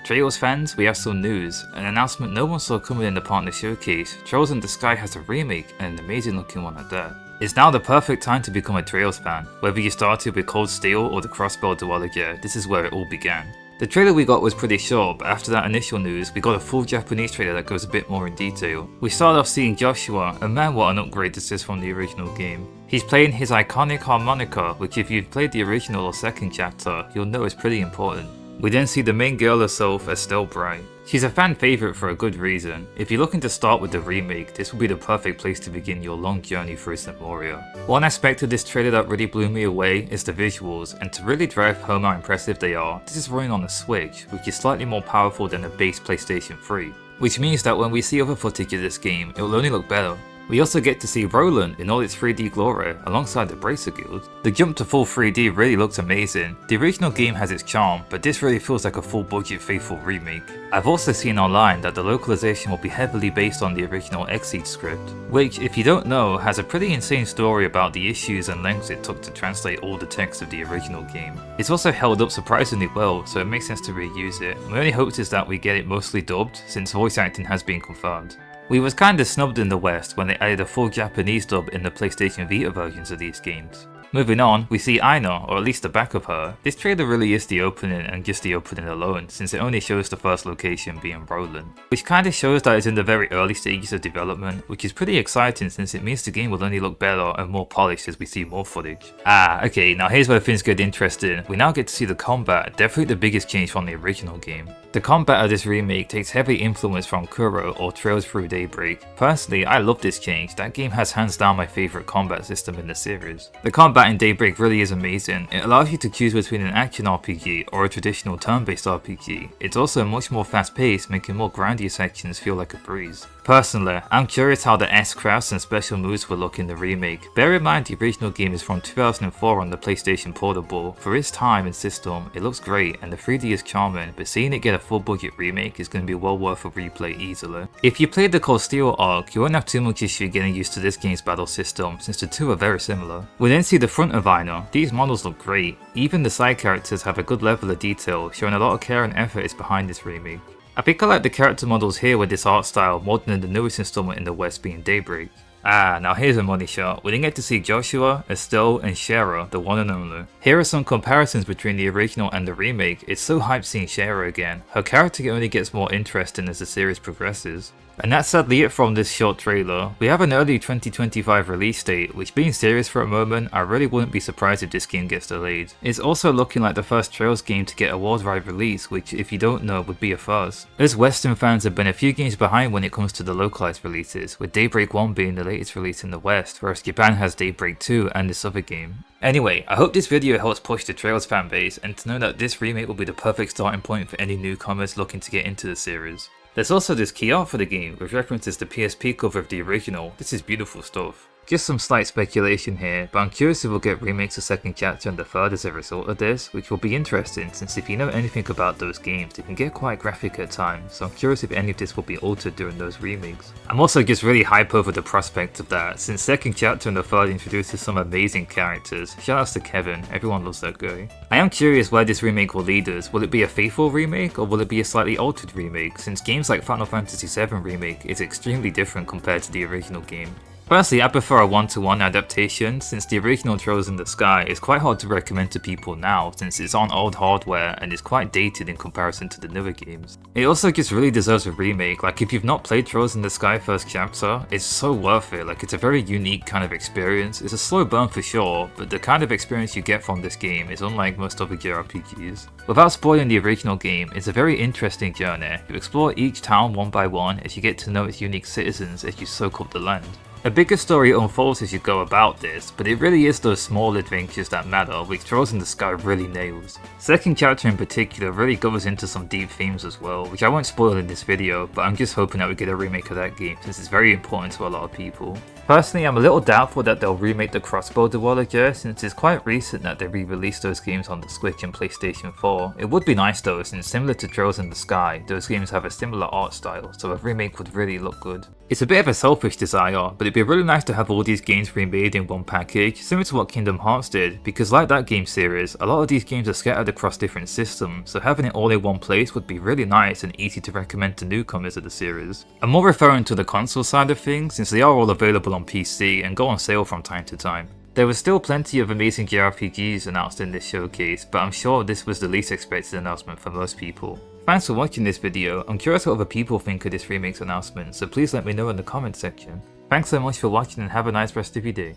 Trails fans, we have some news. An announcement no one saw coming in the partner showcase. Trails in the Sky has a remake, and an amazing looking one at that. It's now the perfect time to become a Trails fan. Whether you started with Cold Steel or the Crossbow duology, this is where it all began. The trailer we got was pretty short, but after that initial news, we got a full Japanese trailer that goes a bit more in detail. We start off seeing Joshua, and man what an upgrade this is from the original game. He's playing his iconic harmonica, which if you've played the original or second chapter, you'll know is pretty important. We then see the main girl herself, Estelle Bright. She's a fan favourite for a good reason. If you're looking to start with the remake, this will be the perfect place to begin your long journey through Samoria. One aspect of this trailer that really blew me away is the visuals, and to really drive home how impressive they are, this is running on a Switch, which is slightly more powerful than the base PlayStation 3. Which means that when we see other footage of this game, it will only look better. We also get to see Roland in all its 3D glory alongside the Bracer Guild. The jump to full 3D really looks amazing. The original game has its charm, but this really feels like a full budget faithful remake. I've also seen online that the localization will be heavily based on the original Exceed script, which if you don't know has a pretty insane story about the issues and lengths it took to translate all the text of the original game. It's also held up surprisingly well, so it makes sense to reuse it. My only hopes is that we get it mostly dubbed, since voice acting has been confirmed. We was kinda snubbed in the West when they added a full Japanese dub in the PlayStation Vita versions of these games. Moving on, we see Aina, or at least the back of her. This trailer really is the opening and just the opening alone, since it only shows the first location being Roland. Which kinda shows that it's in the very early stages of development, which is pretty exciting since it means the game will only look better and more polished as we see more footage. Okay, now here's where things get interesting. We now get to see the combat, definitely the biggest change from the original game. The combat of this remake takes heavy influence from Kuro or Trails Through Daybreak. Personally, I love this change. That game has hands down my favourite combat system in the series. The combat in Daybreak really is amazing. It allows you to choose between an action RPG or a traditional turn-based RPG. It's also much more fast-paced, making more grindier sections feel like a breeze. Personally, I'm curious how the S-crafts and special moves will look in the remake. Bear in mind the original game is from 2004 on the PlayStation Portable. For its time and system, it looks great and the 3D is charming, but seeing it get a full budget remake is going to be well worth a replay easily. If you played the Cold Steel arc, you won't have too much issue getting used to this game's battle system, since the two are very similar. We then see the front of Aina. These models look great. Even the side characters have a good level of detail, showing a lot of care and effort is behind this remake. I think I like the character models here with this art style more than in the newest installment in the West being Daybreak. Now here's a money shot. We didn't get to see Joshua, Estelle, and Shara, the one and only. Here are some comparisons between the original and the remake. It's so hyped seeing Shara again. Her character only gets more interesting as the series progresses. And that's sadly it from this short trailer. We have an early 2025 release date, which being serious for a moment, I really wouldn't be surprised if this game gets delayed. It's also looking like the first Trails game to get a worldwide release, which if you don't know would be a first. Us Western fans have been a few games behind when it comes to the localized releases, with Daybreak 1 being the latest release in the West, whereas Japan has Daybreak 2 and this other game. Anyway, I hope this video helps push the Trails fanbase and to know that this remake will be the perfect starting point for any newcomers looking to get into the series. There's also this key art for the game, which references the PSP cover of the original. This is beautiful stuff. Just some slight speculation here, but I'm curious if we'll get remakes of second chapter and the third as a result of this, which will be interesting since if you know anything about those games, they can get quite graphic at times, so I'm curious if any of this will be altered during those remakes. I'm also just really hype over the prospect of that, since second chapter and the third introduces some amazing characters. Shoutouts to Kevin, everyone loves that guy. I am curious where this remake will lead us. Will it be a faithful remake or will it be a slightly altered remake, since games like Final Fantasy VII Remake is extremely different compared to the original game. Personally, I prefer a one-to-one adaptation, since the original Trails in the Sky is quite hard to recommend to people now since it's on old hardware and is quite dated in comparison to the newer games. It also just really deserves a remake. Like if you've not played Trails in the Sky first chapter, it's so worth it. Like it's a very unique kind of experience. It's a slow burn for sure, but the kind of experience you get from this game is unlike most other JRPGs. Without spoiling the original game, it's a very interesting journey. You explore each town one by one as you get to know its unique citizens as you soak up the land. A bigger story unfolds as you go about this, but it really is those small adventures that matter, which Trails in the Sky really nails. Second chapter in particular really goes into some deep themes as well, which I won't spoil in this video, but I'm just hoping that we get a remake of that game since it's very important to a lot of people. Personally, I'm a little doubtful that they'll remake the Crossbow duology since it's quite recent that they re-released those games on the Switch and PlayStation 4. It would be nice though, since similar to Trails in the Sky, those games have a similar art style, so a remake would really look good. It's a bit of a selfish desire, but it'd be really nice to have all these games remade in one package, similar to what Kingdom Hearts did, because like that game series, a lot of these games are scattered across different systems, so having it all in one place would be really nice and easy to recommend to newcomers of the series. I'm more referring to the console side of things, since they are all available on PC and go on sale from time to time. There was still plenty of amazing JRPGs announced in this showcase, but I'm sure this was the least expected announcement for most people. Thanks for watching this video. I'm curious what other people think of this remake's announcement, so please let me know in the comments section. Thanks so much for watching and have a nice rest of your day.